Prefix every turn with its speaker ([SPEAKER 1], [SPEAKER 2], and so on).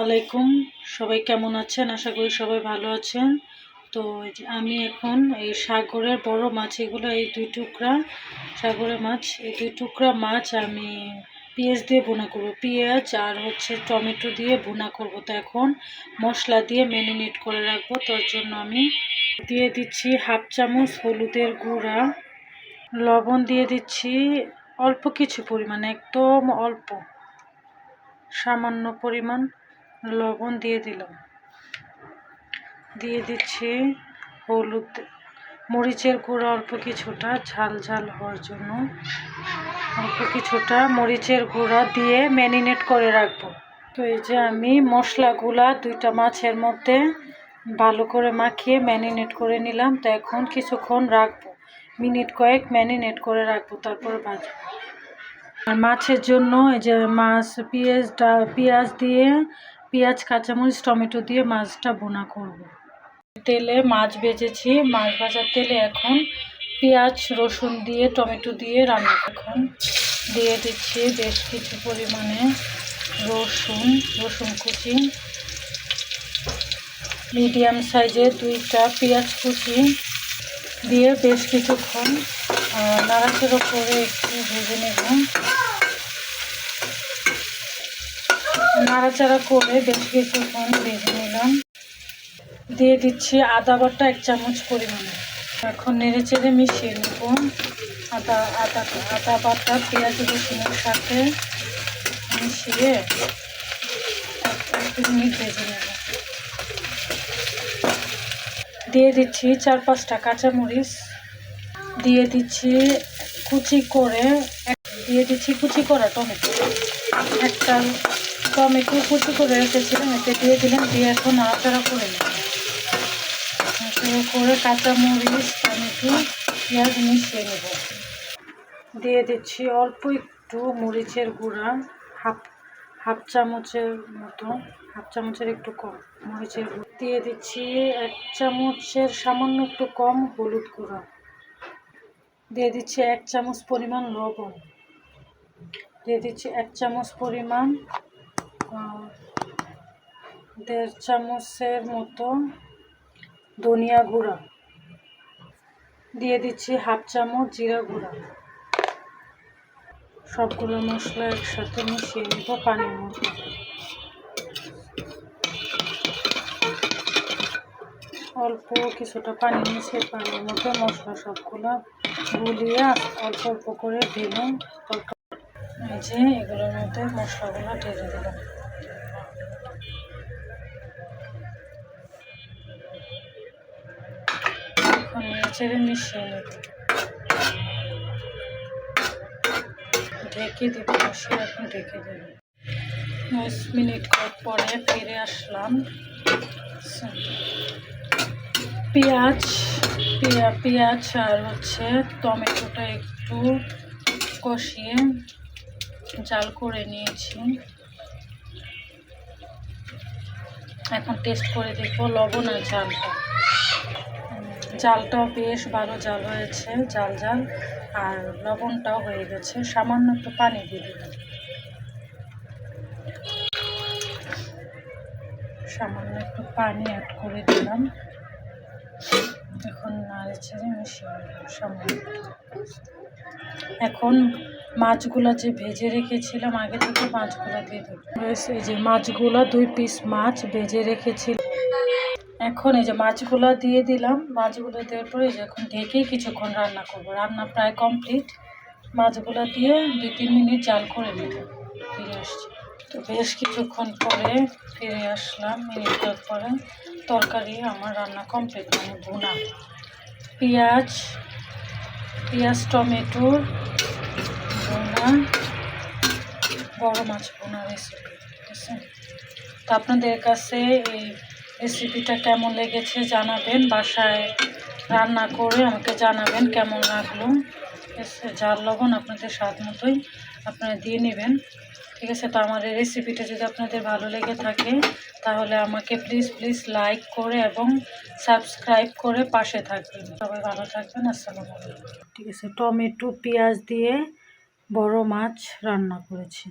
[SPEAKER 1] আলাইকুম। সবাই কেমন আছেন? আশা করি সবাই ভালো আছেন। তো আমি এখন এই সাগরের বড় মাছ, এগুলো এই 2 টুকরা সাগরের মাছ, এই 2 টুকরা মাছ আমি পেঁয়াজ দিয়ে ভুনা করব। পেঁয়াজ আর টমেটো দিয়ে ভুনা করব। তো এখন মশলা দিয়ে ম্যারিনেট করে রাখবো। তার জন্য আমি দিয়ে দিচ্ছি 1/2 চামচ হলুদের গুঁড়া, লবণ দিয়ে দিচ্ছি অল্প কিছু পরিমাণ, একদম অল্প, সামান্য পরিমাণ লবণ দিয়ে দিলাম। দিয়ে দিচ্ছি হলুদ, মরিচের গুঁড়া অল্প কিছুটা, ঝাল ঝাল হওয়ার জন্য অল্প কিছুটা মরিচের গুঁড়া দিয়ে ম্যারিনেট করে রাখবো। তো এই যে আমি মশলাগুলা 2টা মাছের মধ্যে ভালো করে মাখিয়ে ম্যারিনেট করে নিলাম। তো এখন কিছুক্ষণ রাখবো, মিনিট কয়েক ম্যারিনেট করে রাখবো, তারপরে ভাজবো। আর মাছের জন্য এই যে মাছ পেঁয়াজ দিয়ে, পেঁয়াজ, কাঁচামরিচ, টমেটো দিয়ে মাছটা ভুনা করব। তেলে মাছ ভেজেছি, মাছ ভাজার তেলে এখন পেঁয়াজ, রসুন দিয়ে, টমেটো দিয়ে রান্না। এখন দিয়ে দিচ্ছি বেশ কিছু পরিমাণে রসুন কুচি, মিডিয়াম সাইজের 2টা পেঁয়াজ কুচি দিয়ে বেশ কিছুক্ষণ নাড়াচাড়া করে একটু ভেজে নেব। নাড়াচাড়া করে বেশ কিছুক্ষণ ভেজে নিলাম। দিয়ে দিচ্ছি আদা বাটা 1 চামচ পরিমাণে। এখন নেড়ে চেড়ে মিশিয়ে নেব। আদা বাটা পেঁয়াজ রসুনের সাথে মিশিয়ে 1 মিনিট ভেজে নেব। দিয়ে দিচ্ছি 4-5টা কাঁচামরিচ, দিয়ে দিচ্ছি কুচি করা টমেটো, একটা টমেটো কুচি করে রেখেছিলাম, এতে দিয়ে দিলাম। দিয়ে এখন নাড়াচাড়া করে নেব। নাড়াচাড়া করে কাঁচামরিচ, টমেটো, পেঁয়াজ মিশিয়ে নেব। দিয়ে দিচ্ছি অল্প একটু মরিচের গুঁড়া, হাফ চামচের মতো, 1/2 চামচের একটু কম মরিচের গুঁড়া। দিয়ে দিচ্ছি 1 চামচের সামান্য একটু কম হলুদ গুঁড়া। দিয়ে দিচ্ছি 1 চামচ পরিমাণ লবণ। দিয়ে দিচ্ছি 1 চামচ পরিমাণ, 1.5 চামচের মতো ধনিয়া গুঁড়া। দিয়ে দিচ্ছি 1/2 চামচ জিরা গুঁড়া। সবগুলো মশলা একসাথে মিশিয়ে নেব পানির মধ্যে। অল্প কিছুটা পানি মিশিয়ে পানির মধ্যে মশলা সবগুলো গুলিয়ে অল্প অল্প করে ঢেলে, এই যে এগুলোর মধ্যে মশলাগুলো ঢেলে দিলাম। এখন নেড়ে মিশিয়ে নেব, ঢেকে দেবো। মশলা এখন ঢেকে দেব। 10 মিনিট পরে ফিরে আসলাম। পেঁয়াজ আর টমেটোটা একটু কষিয়ে জাল করে নিয়েছি। এখন টেস্ট করে দেখবো লবণ আর জালটাও বেশ ভালো জাল হয়েছে, জাল আর লবণটাও হয়ে গেছে। সামান্য একটু পানি দিয়ে দিলাম, সামান্য একটু পানি অ্যাড করে দিলাম। এখন নাড়েচেড়ে মিশিয়ে সামান্য। এখন মাছগুলো যে ভেজে রেখেছিলাম আগে থেকে, মাছগুলো দিয়ে দেবো। এই যে মাছগুলো 2 পিস মাছ ভেজে রেখেছিলাম, এখন এই যে মাছগুলো দিয়ে দিলাম। মাছগুলো দেওয়ার পরে এখন ঢেকে কিছুক্ষণ রান্না করব। রান্না প্রায় কমপ্লিট। মাছগুলো দিয়ে 2-3 মিনিট জাল করে নেব। ফিরে আসছি। তো বেশ কিছুক্ষণ পরে ফিরে আসলাম। মিনিটের পরে তরকারি আমার রান্না কমপ্লিট, মানে ভুনা। পেঁয়াজ টমেটোর ভুনা, বড় মাছ ভুনা রেসিপি। ঠিক আছে, তো আপনাদের কাছে এই রেসিপিটা কেমন লেগেছে জানাবেন। বাসায় রান্না করে আমাকে জানাবেন কেমন লাগলো। ঠিক আছে, ঝাল লবণ আপনাদের স্বাদ মতোই আপনারা দিয়ে নেবেন। ঠিক আছে, তো আমার এই রেসিপিটা যদি আপনাদের ভালো লেগে থাকে তাহলে আমাকে প্লিজ লাইক করে এবং সাবস্ক্রাইব করে পাশে থাকবেন। সবাই ভালো থাকবেন। আসসালামু আলাইকুম। ঠিক আছে, টমেটো পেঁয়াজ দিয়ে বড় মাছ রান্না করেছি।